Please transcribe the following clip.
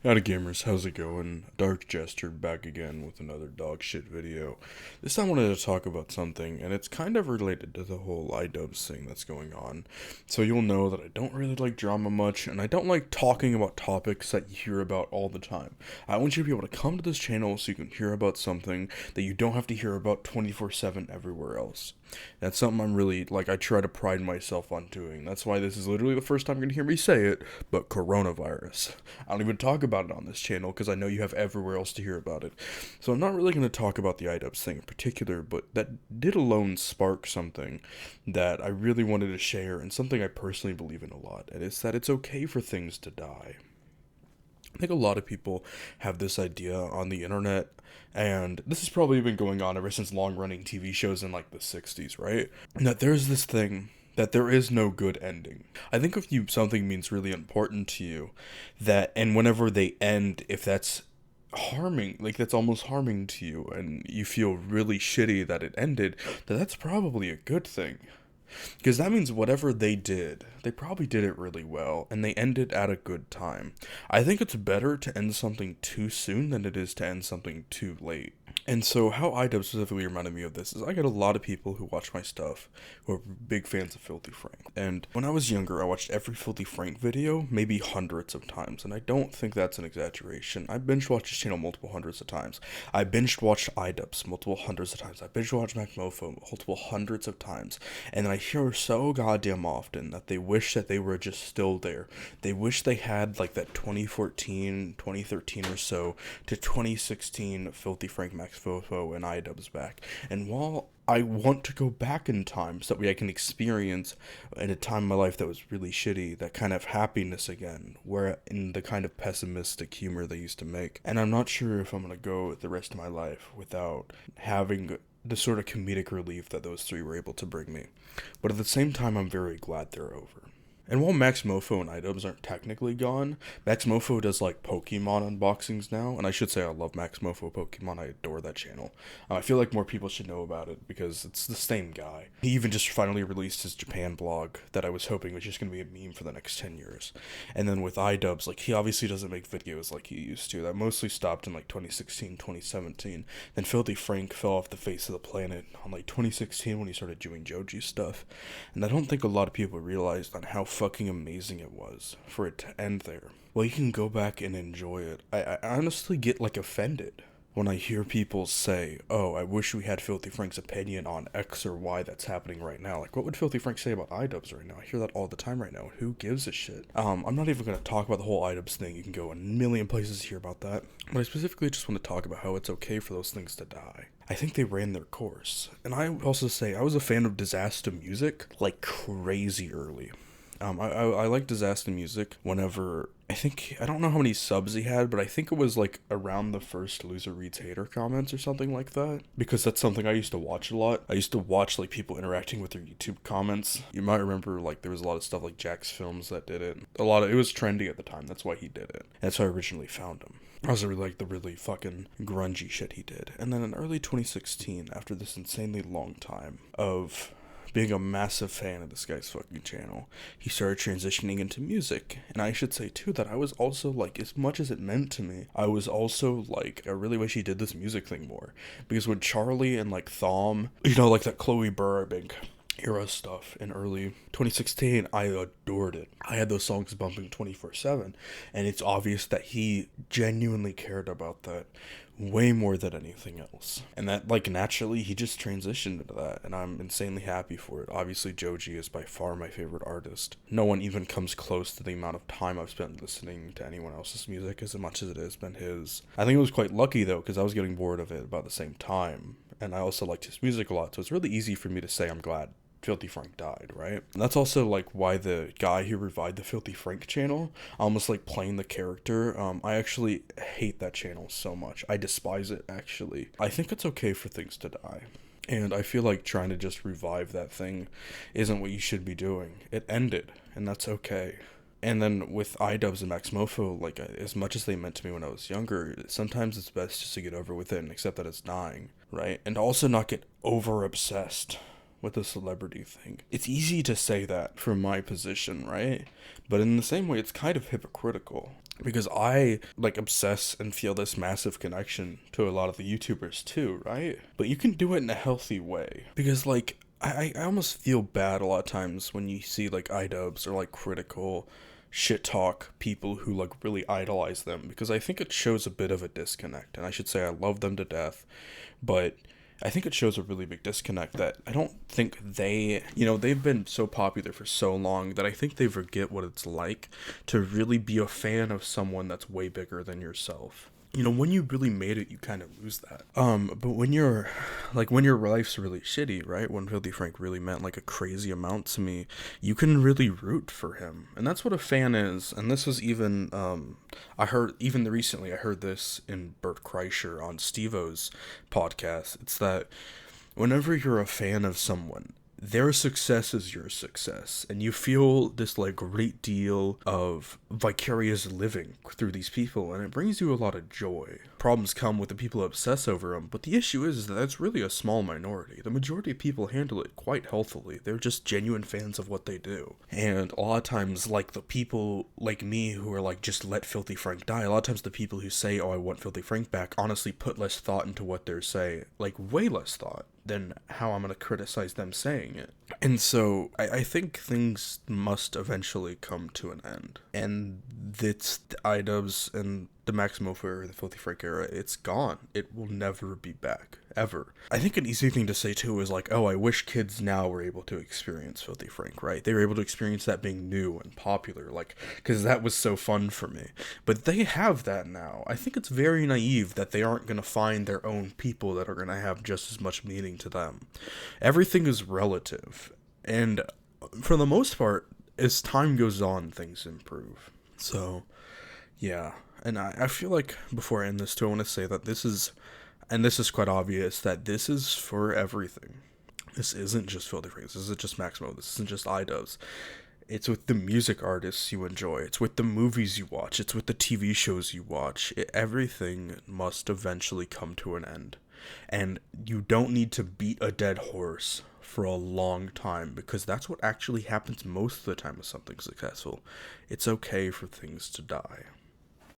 Howdy gamers, how's it going? Dark Jester back again with another dog shit video. This time I wanted to talk about something, and it's kind of related to the whole iDubbbz thing that's going on. So you'll know that I don't really like drama much, and I don't like talking about topics that you hear about all the time. I want you to be able to come to this channel so you can hear about something that you don't have to hear about 24/7 everywhere else. That's something I'm really, I try to pride myself on doing. That's why this is literally the first time you're going to hear me say it, but coronavirus. I don't even talk about it on this channel because I know you have everywhere else to hear about it. So I'm not really going to talk about the iDubbbz thing in particular, but that did alone spark something that I really wanted to share and something I personally believe in a lot, and it's that it's okay for things to die. I think a lot of people have this idea on the internet, and this has probably been going on ever since long running TV shows in like the 60s, right? That there's this thing that there is no good ending. I think if something means really important to you, that and whenever they end, if that's harming, like that's almost harming to you, and you feel really shitty that it ended, that's probably a good thing. Because that means whatever they did, they probably did it really well, and they ended at a good time. I think it's better to end something too soon than it is to end something too late. And so, how iDubbbz specifically reminded me of this is I get a lot of people who watch my stuff who are big fans of Filthy Frank. And when I was younger, I watched every Filthy Frank video, maybe hundreds of times, and I don't think that's an exaggeration. I binge watched his channel multiple hundreds of times. I binge watched iDubbbz multiple hundreds of times. I binge watched MacMofo multiple hundreds of times. And then I hear so goddamn often that they wish that they were just still there. They wish they had like that 2014, 2013 or so to 2016 Filthy Frank Max Fofo and iDubbbz back. And while I want to go back in time so that way I can experience in a time in my life that was really shitty, that kind of happiness again, where in the kind of pessimistic humor they used to make. And I'm not sure if I'm gonna go the rest of my life without having the sort of comedic relief that those three were able to bring me. But at the same time, I'm very glad they're over. And while Max Mofo and iDubbbz aren't technically gone, Max Mofo does like Pokemon unboxings now, and I should say I love Max Mofo Pokemon. I adore that channel. I feel like more people should know about it because it's the same guy. He even just finally released his Japan blog that I was hoping was just going to be a meme for the next 10 years. And then with iDubbbz, like he obviously doesn't make videos like he used to. That mostly stopped in like 2016, 2017. Then Filthy Frank fell off the face of the planet on like 2016 when he started doing Joji stuff. And I don't think a lot of people realized on how fucking amazing it was for it to end there. Well, you can go back and enjoy it. I honestly get like offended when I hear people say, oh, I wish we had Filthy Frank's opinion on X or Y that's happening right now. Like, what would Filthy Frank say about iDubbbz right now? I hear that all the time right now. Who gives a shit? I'm not even going to talk about the whole iDubbbz thing. You can go a million places to hear about that. But I specifically just want to talk about how it's okay for those things to die. I think they ran their course. And I would also say I was a fan of Disaster music like crazy early. I like Disaster music whenever, I don't know how many subs he had, but I think it was like around the first Loser Reads Hater comments or something like that. Because that's something I used to watch a lot. I used to watch like people interacting with their YouTube comments. You might remember like there was a lot of stuff like Jack's Films that did it. It was trendy at the time, that's why he did it. That's how I originally found him. I also really like the really fucking grungy shit he did. And then in early 2016, after this insanely long time of being a massive fan of this guy's fucking channel, he started transitioning into music. And I should say too that I was also like, as much as it meant to me, I was also like, I really wish he did this music thing more. Because when Charlie and like Thom, like that Chloe Burbank era stuff in early 2016, I adored it. I had those songs bumping 24/7, and it's obvious that he genuinely cared about that way more than anything else. And that, like, naturally, he just transitioned into that, and I'm insanely happy for it. Obviously, Joji is by far my favorite artist. No one even comes close to the amount of time I've spent listening to anyone else's music as much as it has been his. I think it was quite lucky, though, because I was getting bored of it about the same time, and I also liked his music a lot, so it's really easy for me to say I'm glad Filthy Frank died, right? And that's also like why the guy who revived the Filthy Frank channel, almost like playing the character, I actually hate that channel so much. I despise it, actually. I think it's okay for things to die. And I feel like trying to just revive that thing isn't what you should be doing. It ended, and that's okay. And then with iDubbbz and Max Mofo, like, as much as they meant to me when I was younger, sometimes it's best just to get over with it and accept that it's dying, right? And also not get over obsessed with the celebrity thing. It's easy to say that from my position, right? But in the same way, it's kind of hypocritical. Because I, like, obsess and feel this massive connection to a lot of the YouTubers too, right? But you can do it in a healthy way. Because, like, I almost feel bad a lot of times when you see, like, iDubbbz or, like, critical shit talk people who, like, really idolize them. Because I think it shows a bit of a disconnect. And I should say I love them to death. But I think it shows a really big disconnect that I don't think they've been so popular for so long that I think they forget what it's like to really be a fan of someone that's way bigger than yourself. When you really made it, you kind of lose that. But when your life's really shitty, right? When Filthy Frank really meant like a crazy amount to me, you can really root for him. And that's what a fan is. And this was even, recently I heard this in Bert Kreischer on Steve-O's podcast. It's that whenever you're a fan of someone, their success is your success, and you feel this like great deal of vicarious living through these people, and it brings you a lot of joy. Problems come with the people who obsess over them, but the issue is that it's really a small minority. The majority of people handle it quite healthily. They're just genuine fans of what they do. And a lot of times, like, the people like me who are like, just let Filthy Frank die, a lot of times the people who say, oh, I want Filthy Frank back, honestly put less thought into what they're saying, like way less thought than how I'm going to criticize them saying it. And so I think things must eventually come to an end. And it's the iDubbbz and the Maximo for the Filthy Frank era, it's gone. It will never be back. Ever. I think an easy thing to say too is like, oh, I wish kids now were able to experience Filthy Frank, right? They were able to experience that being new and popular, like, because that was so fun for me. But they have that now. I think it's very naive that they aren't going to find their own people that are going to have just as much meaning to them. Everything is relative. And for the most part, as time goes on, things improve. So, yeah. And I feel like before I end this too, I want to say that this is quite obvious, that this is for everything. This isn't just Filthy Frank. This isn't just Maximo. This isn't just iDubbbz. It's with the music artists you enjoy. It's with the movies you watch. It's with the TV shows you watch. Everything must eventually come to an end. And you don't need to beat a dead horse for a long time, because that's what actually happens most of the time with something successful. It's okay for things to die.